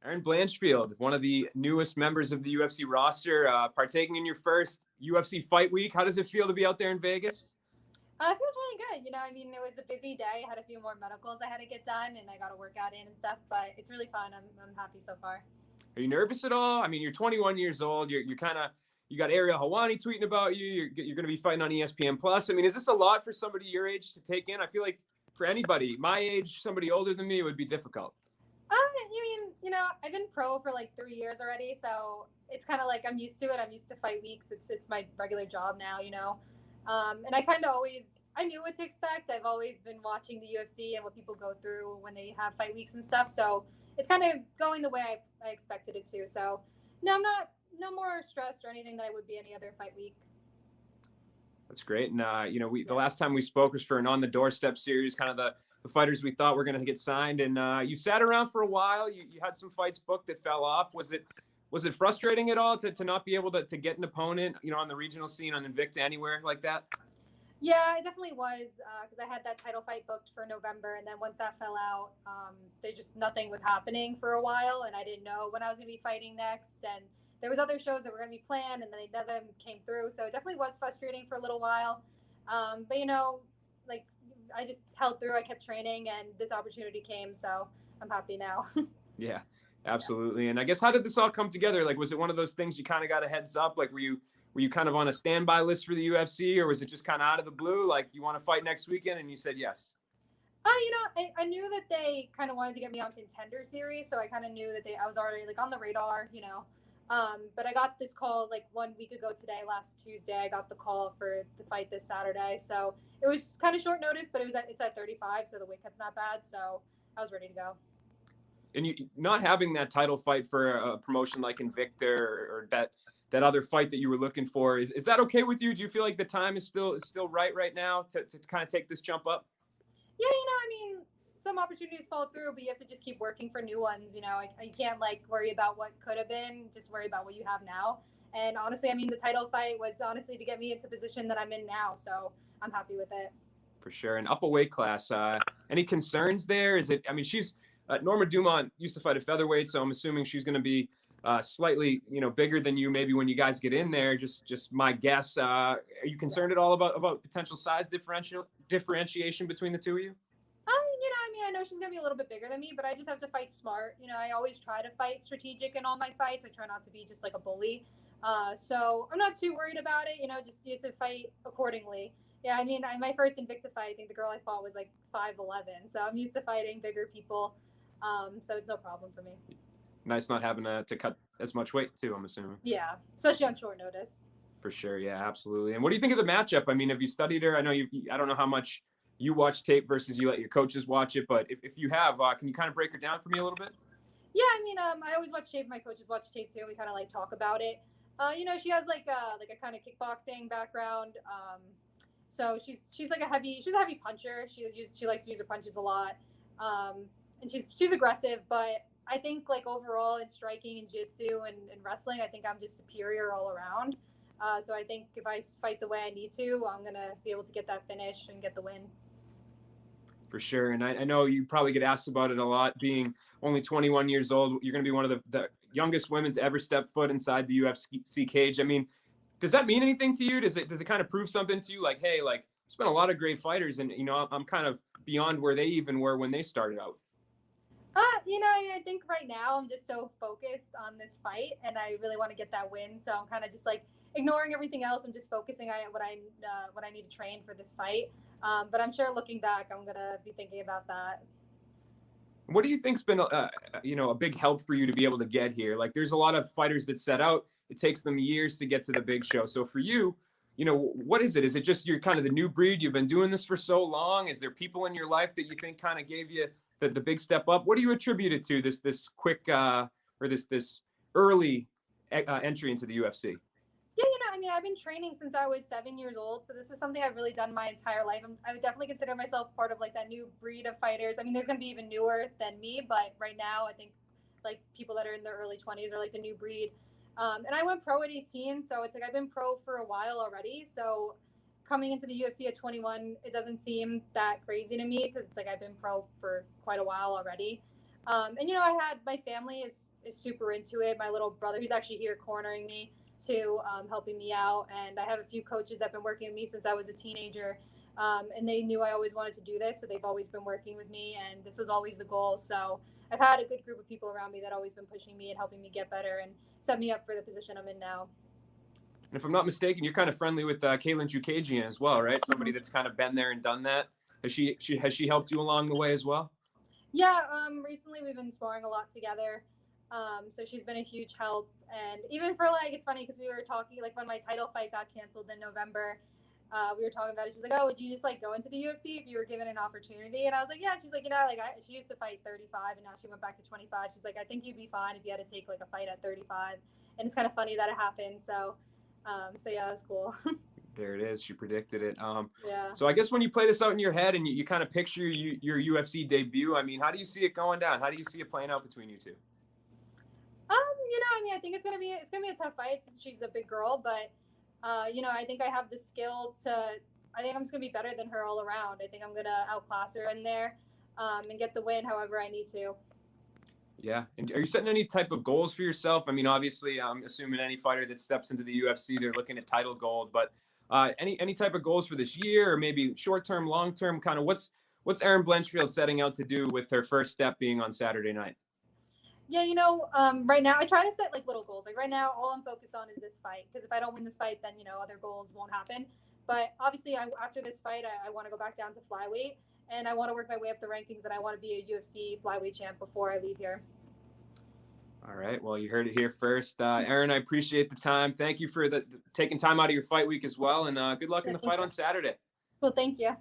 Erin Blanchfield, one of the newest members of the UFC roster, partaking in your first UFC fight week. How does it feel to be out there in Vegas? It feels really good. It was a busy day. I had a few more medicals I had to get done, and I got a workout in and stuff. But it's really fun. I'm happy so far. Are you nervous at all? I mean, you're 21 years old. You're kind of you got Ariel Helwani tweeting about you. You're going to be fighting on ESPN Plus. I mean, is this a lot for somebody your age to take in? I feel like for anybody my age, somebody older than me, it would be difficult. I've been pro for like 3 years already, so it's kind of like I'm used to it. I'm used to fight weeks. It's my regular job now. And I knew what to expect. I've always been watching the UFC and what people go through when they have fight weeks and stuff. So it's kind of going the way I expected it to. So no, I'm not no more stressed or anything than I would be any other fight week. That's great. And the last time we spoke was for an on the doorstep series, kind of the fighters we thought were going to get signed. And you sat around for a while. You had some fights booked that fell off. Was it frustrating at all to not be able to get an opponent, on the regional scene, on Invicta, anywhere like that? Yeah, it definitely was, because I had that title fight booked for November, and then once that fell out, nothing was happening for a while, and I didn't know when I was going to be fighting next, and there was other shows that were going to be planned, and then none of them came through, so it definitely was frustrating for a little while. But like I just held through. I kept training, and this opportunity came, so I'm happy now. Yeah, absolutely. And I guess, how did this all come together? Like, was it one of those things you kind of got a heads up? Like, were you kind of on a standby list for the UFC, or was it just kind of out of the blue? Like, you want to fight next weekend, and you said yes? I knew that they kind of wanted to get me on Contender Series, so I kind of knew that I was already like on the radar. But I got this call like 1 week ago today, last Tuesday. I got the call for the fight this Saturday, so it was kind of short notice, but it's at 35, so the weight cut's not bad, so I was ready to go. And you not having that title fight for a promotion like Invicta, or that other fight that you were looking for, is that okay with you? Do you feel like the time is still right now to kind of take this jump up? Yeah, some opportunities fall through, but you have to just keep working for new ones. You can't like worry about what could have been, just worry about what you have now. And honestly, the title fight was honestly to get me into position that I'm in now, so I'm happy with it. For sure. And up a weight class, any concerns there? She's Norma Dumont used to fight at featherweight, so I'm assuming she's going to be slightly, bigger than you maybe when you guys get in there. Just my guess. Are you concerned at all about potential size differentiation between the two of you? I know she's going to be a little bit bigger than me, but I just have to fight smart. I always try to fight strategic in all my fights. I try not to be just like a bully. So I'm not too worried about it. Just you have to fight accordingly. Yeah, my first Invicta fight, I think the girl I fought was like 5'11", so I'm used to fighting bigger people. So it's no problem for me. Nice not having to cut as much weight too, I'm assuming. Yeah, especially on short notice. For sure, yeah, absolutely. And what do you think of the matchup? Have you studied her? I know I don't know how much you watch tape versus you let your coaches watch it, but if you have, can you kind of break her down for me a little bit? Yeah, I always watch tape. My coaches watch tape too. We kind of like talk about it. She has like a kind of kickboxing background. So she's like she's a heavy puncher. She likes to use her punches a lot. And she's aggressive, but I think like overall in striking and jiu-jitsu and wrestling, I think I'm just superior all around. So I think if I fight the way I need to, I'm going to be able to get that finish and get the win. For sure. And I know you probably get asked about it a lot, being only 21 years old. You're going to be one of the youngest women to ever step foot inside the UFC cage. Does that mean anything to you? Does it kind of prove something to you? Like, hey, like, there's been a lot of great fighters, and, I'm kind of beyond where they even were when they started out. I think right now I'm just so focused on this fight, and I really want to get that win. So I'm kind of just like ignoring everything else. I'm just focusing on what I need to train for this fight. But I'm sure looking back, I'm gonna be thinking about that. What do you think's been a big help for you to be able to get here? Like, there's a lot of fighters that set out. It takes them years to get to the big show. So for you, what is it? Is it just you're kind of the new breed? You've been doing this for so long. Is there people in your life that you think kind of gave you the big step up? What do you attribute it to, this quick or this early entry into the UFC? Yeah, I've been training since I was 7 years old. So this is something I've really done my entire life. I would definitely consider myself part of like that new breed of fighters. There's going to be even newer than me, but right now I think like people that are in their early 20s are like the new breed. And I went pro at 18. So it's like I've been pro for a while already. So coming into the UFC at 21, it doesn't seem that crazy to me because it's like I've been pro for quite a while already. And you know, I had my family is super into it. My little brother, who's actually here cornering me to helping me out, and I have a few coaches that've been working with me since I was a teenager. And they knew I always wanted to do this, so they've always been working with me, and this was always the goal. So I've had a good group of people around me that always been pushing me and helping me get better and set me up for the position I'm in now. And if I'm not mistaken, you're kind of friendly with Kaylin Jukajian as well, right? Somebody that's kind of been there and done that. Has she helped you along the way as well? Yeah, recently we've been sparring a lot together. So she's been a huge help. And even for like, it's funny because we were talking, like when my title fight got canceled in November, we were talking about it. She's like, oh, would you just like go into the UFC if you were given an opportunity? And I was like, yeah. And she's like, you know, like she used to fight 35 and now she went back to 25. She's like, I think you'd be fine if you had to take like a fight at 35. And it's kind of funny that it happened. So yeah, it was cool. There it is. She predicted it. Yeah. So I guess when you play this out in your head and you kind of picture your UFC debut, I mean, how do you see it going down? How do you see it playing out between you two? You know, I mean, I think it's gonna be a tough fight. She's a big girl, but you know, I think I have the skill to. I think I'm just gonna be better than her all around. I think I'm gonna outclass her in there, and get the win however I need to. Yeah. And are you setting any type of goals for yourself? I mean, obviously, I'm assuming any fighter that steps into the UFC, they're looking at title gold, but any type of goals for this year or maybe short term, long term, kind of what's Erin Blanchfield setting out to do with her first step being on Saturday night? Yeah, you know, right now I try to set like little goals. Like right now, all I'm focused on is this fight because if I don't win this fight, then you know other goals won't happen. But obviously, after this fight, I want to go back down to flyweight and I want to work my way up the rankings and I want to be a UFC flyweight champ before I leave here. All right. Well, you heard it here first. Erin, I appreciate the time. Thank you for taking time out of your fight week as well. And good luck in Yeah, the thank fight you. on Saturday. Well, thank you.